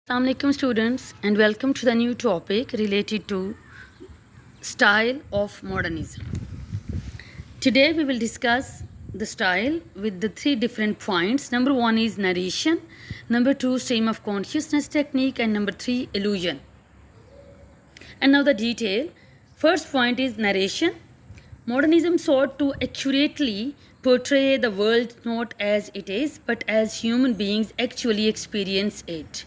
Assalamu alaikum students and welcome to the new topic related to style of modernism. Today we will discuss the style with the three different points. Number 1 is narration, number 2 stream of consciousness technique, and number 3 illusion. And now the detail. First point is narration. Modernism sought to accurately portray the world not as it is but as human beings actually experience it.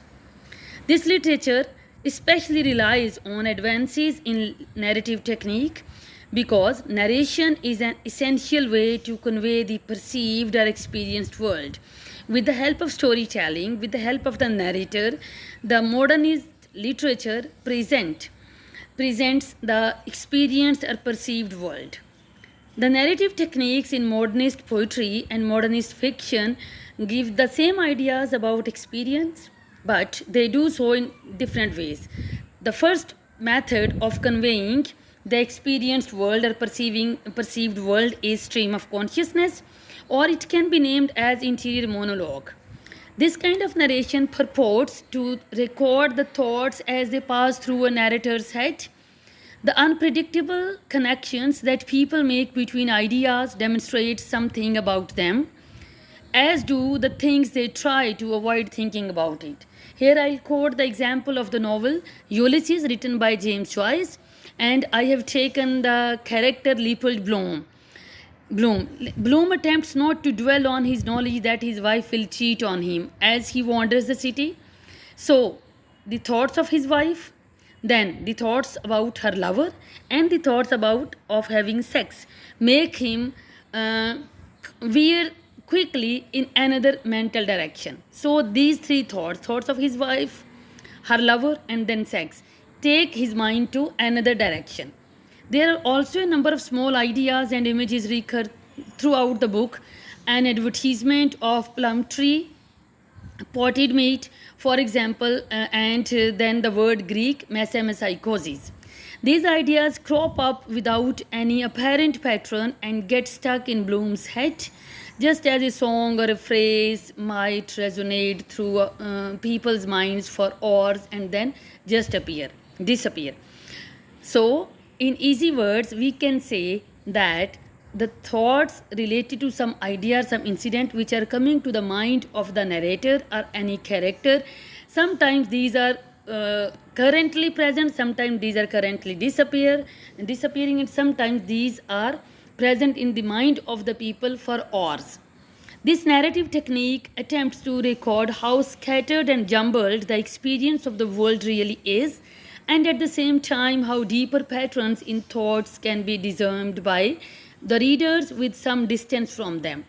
This literature especially relies on advances in narrative technique because narration is an essential way to convey the perceived or experienced world. With the help of storytelling, with the help of the narrator, the modernist literature presents the experienced or perceived world. The narrative techniques in modernist poetry and modernist fiction give the same ideas about experience, but they do so in different ways. The first method of conveying the experienced world or perceived world is stream of consciousness, or it can be named as interior monologue. This kind of narration purports to record the thoughts as they pass through a narrator's head. The unpredictable connections that people make between ideas demonstrate something about them, as do the things they try to avoid thinking about it. Here I'll quote the example of the novel Ulysses, written by James Joyce, and I have taken the character Leopold Bloom. Bloom attempts not to dwell on his knowledge that his wife will cheat on him as he wanders the city. So, the thoughts of his wife, then the thoughts about her lover, and the thoughts about of having sex make him veer quickly in another mental direction. So these three thoughts of his wife, her lover, and then sex, take his mind to another direction. There are also a number of small ideas and images recur throughout the book. An advertisement of plum tree, potted meat, for example, and then the word Greek mesemepsychosis. These ideas crop up without any apparent pattern and get stuck in Bloom's head, just as a song or a phrase might resonate through people's minds for hours and then just disappear. So, in easy words, we can say that the thoughts related to some idea, some incident which are coming to the mind of the narrator or any character, sometimes these are currently present, sometimes these are currently disappearing, and sometimes these are present in the mind of the people for hours. This narrative technique attempts to record how scattered and jumbled the experience of the world really is, and at the same time how deeper patterns in thoughts can be discerned by the readers with some distance from them.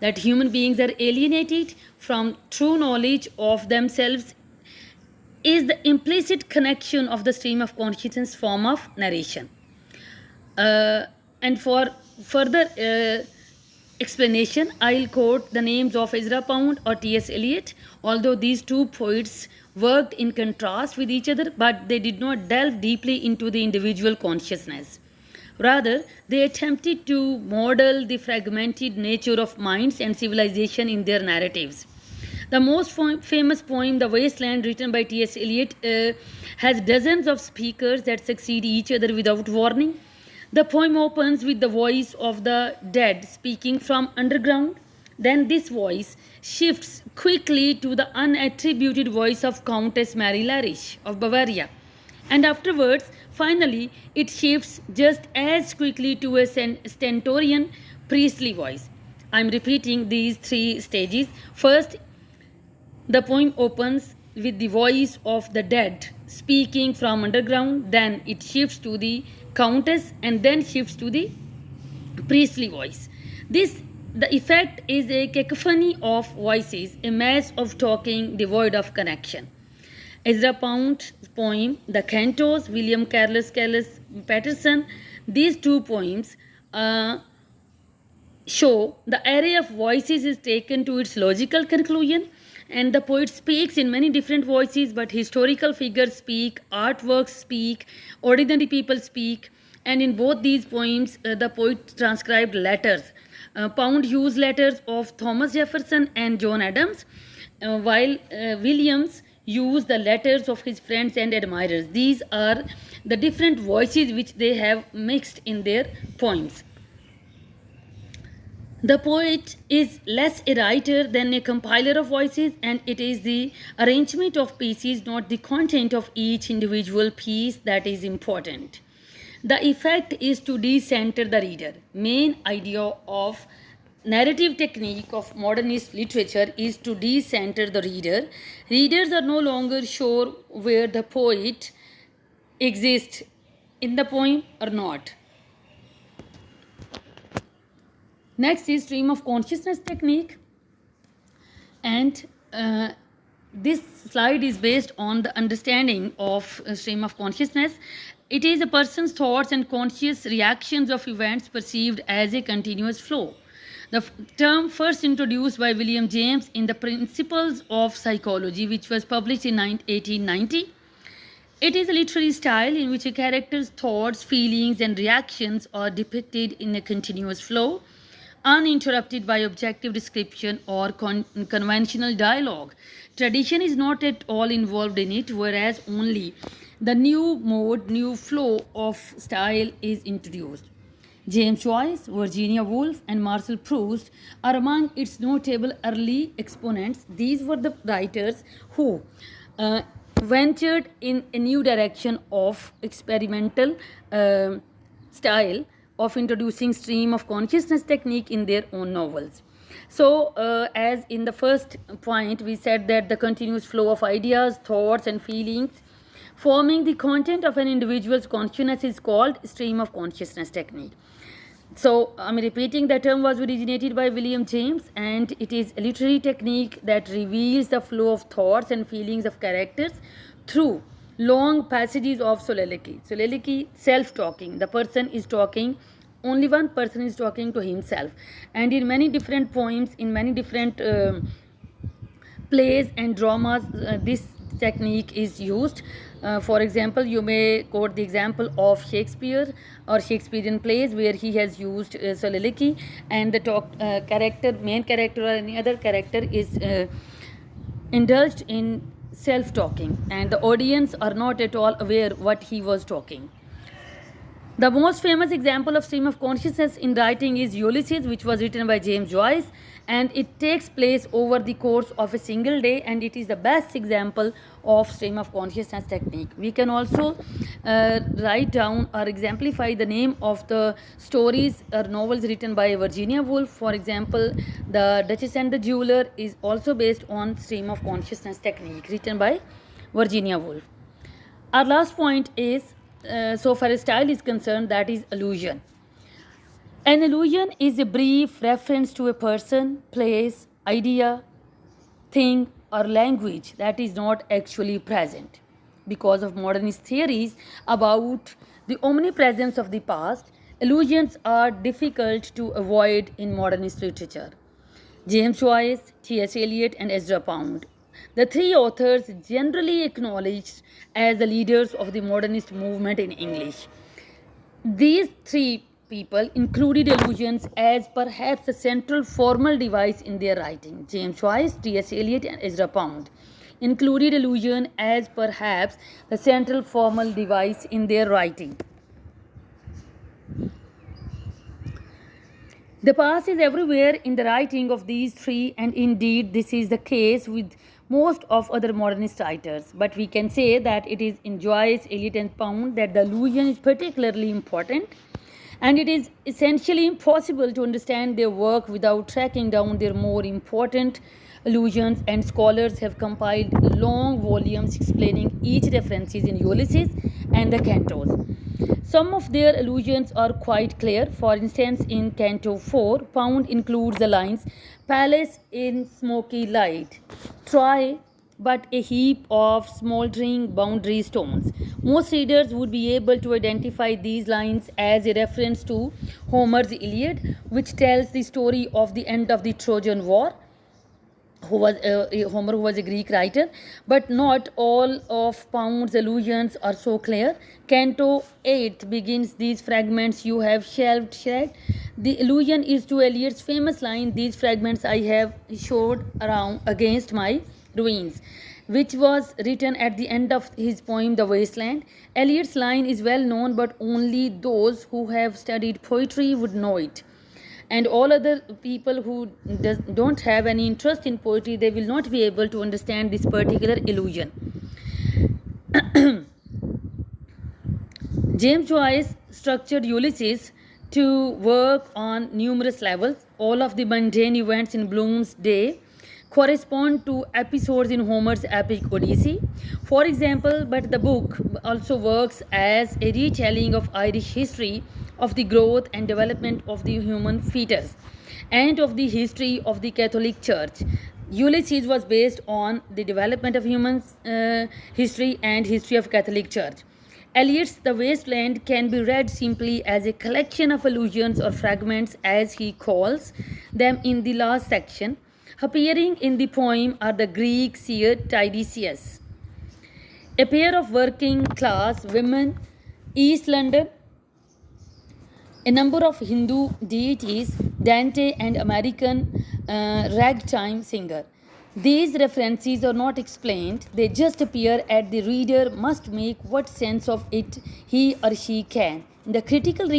That human beings are alienated from true knowledge of themselves is the implicit connection of the stream of consciousness form of narration. And for further explanation, I'll quote the names of Ezra Pound or T.S. Eliot. Although these two poets worked in contrast with each other, but they did not delve deeply into the individual consciousness. Rather, they attempted to model the fragmented nature of minds and civilization in their narratives. The most famous poem, The Wasteland, written by T.S. Eliot, has dozens of speakers that succeed each other without warning. The poem opens with the voice of the dead speaking from underground. Then this voice shifts quickly to the unattributed voice of Countess Mary Larish of Bavaria. And afterwards, finally, it shifts just as quickly to a stentorian priestly voice. I'm repeating these three stages. First, the poem opens with the voice of the dead speaking from underground, then it shifts to the countess and then shifts to the priestly voice. The effect is a cacophony of voices, a mass of talking devoid of connection. Ezra Pound's poem, The Cantos, William Carlos Patterson, these two poems show the array of voices is taken to its logical conclusion, and the poet speaks in many different voices, but historical figures speak, artworks speak, ordinary people speak, and in both these poems, the poet transcribed letters. Pound used letters of Thomas Jefferson and John Adams, while Williams use the letters of his friends and admirers. These are the different voices which they have mixed in their poems. The poet is less a writer than a compiler of voices, and it is the arrangement of pieces, not the content of each individual piece, that is important. The effect is to decenter the reader. Main idea of narrative technique of modernist literature is to decenter the reader. Readers are no longer sure where the poet exists in the poem or not. Next is stream of consciousness technique, and this slide is based on the understanding of stream of consciousness. It is a person's thoughts and conscious reactions of events perceived as a continuous flow. The term first introduced by William James in the Principles of Psychology, which was published in 1890. It is a literary style in which a character's thoughts, feelings, and reactions are depicted in a continuous flow, uninterrupted by objective description or conventional dialogue. Tradition is not at all involved in it, whereas only the new mode, new flow of style is introduced. James Joyce, Virginia Woolf, and Marcel Proust are among its notable early exponents. These were the writers who ventured in a new direction of experimental style of introducing stream of consciousness technique in their own novels. So, as in the first point, we said that the continuous flow of ideas, thoughts, and feelings forming the content of an individual's consciousness is called stream of consciousness technique. So, I'm repeating, the term was originated by William James, and it is a literary technique that reveals the flow of thoughts and feelings of characters through long passages of soliloquy. Soliloquy, self-talking. The person is talking, only one person is talking to himself. And in many different poems, in many different plays and dramas, this technique is used. For example, you may quote the example of Shakespeare or Shakespearean plays where he has used soliloquy, and the main character or any other character is indulged in self-talking, and the audience are not at all aware what he was talking. The most famous example of stream of consciousness in writing is Ulysses, which was written by James Joyce, and it takes place over the course of a single day, and it is the best example of stream of consciousness technique. We can also write down or exemplify the name of the stories or novels written by Virginia Woolf. For example, The Duchess and the Jeweler is also based on stream of consciousness technique written by Virginia Woolf. Our last point is, so far as style is concerned, that is allusion. An allusion is a brief reference to a person, place, idea, thing, or language that is not actually present. Because of modernist theories about the omnipresence of the past, allusions are difficult to avoid in modernist literature. James Joyce, T.S. Eliot, and Ezra Pound, the three authors generally acknowledged as the leaders of the modernist movement in English. These three people included allusions as perhaps a central formal device in their writing. James Joyce, T.S. Eliot, and Ezra Pound included allusion as perhaps the central formal device in their writing. The past is everywhere in the writing of these three, and indeed this is the case with most of other modernist writers. But we can say that it is in Joyce, Eliot, and Pound that the allusion is particularly important, and it is essentially impossible to understand their work without tracking down their more important allusions, and scholars have compiled long volumes explaining each references in Ulysses and the cantos. Some of their allusions are quite clear. For instance, in Canto 4, Pound includes the lines, "Palace in smoky light, Troy but a heap of smouldering boundary stones." Most readers would be able to identify these lines as a reference to Homer's Iliad, which tells the story of the end of the Trojan War. Homer, who was a Greek writer, but not all of Pound's allusions are so clear. Canto 8 begins, "These fragments you have shelved shed." The allusion is to Eliot's famous line, "These fragments I have showed around against my ruins." which was written at the end of his poem The Wasteland. Eliot's line is well known, but only those who have studied poetry would know it. And all other people who don't have any interest in poetry, they will not be able to understand this particular illusion. James Joyce structured Ulysses to work on numerous levels. All of the mundane events in Bloom's day correspond to episodes in Homer's epic Odyssey. For example, but the book also works as a retelling of Irish history, of the growth and development of the human fetus, and of the history of the Catholic Church. Ulysses was based on the development of human history and history of Catholic Church. Eliot's The Wasteland can be read simply as a collection of allusions or fragments, as he calls them in the last section. Appearing in the poem are the Greek seer Tiresias, a pair of working class women, East London, a number of Hindu deities, Dante, and American ragtime singer. These references are not explained, they just appear, and the reader must make what sense of it he or she can. In the critical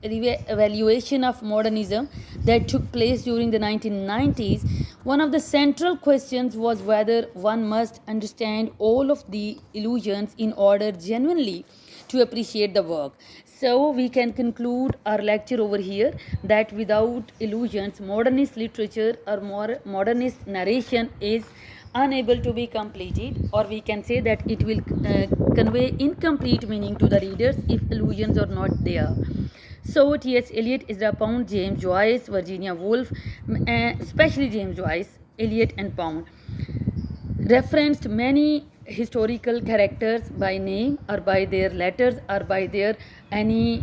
evaluation of modernism that took place during the 1990s, one of the central questions was whether one must understand all of the illusions in order genuinely to appreciate the work. So we can conclude our lecture over here that without illusions, modernist literature or modernist narration is unable to be completed, or we can say that it will convey incomplete meaning to the readers if illusions are not there. So T.S. Eliot, Ezra Pound, James Joyce, Virginia Woolf, especially James Joyce, Eliot and Pound, referenced many historical characters by name or by their letters or by their any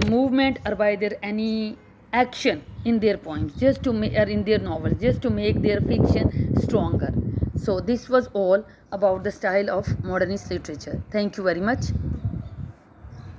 movement or by their any action in their poems, just to make, or in their novels, just to make their fiction stronger. So this was all about the style of modernist literature. Thank you very much.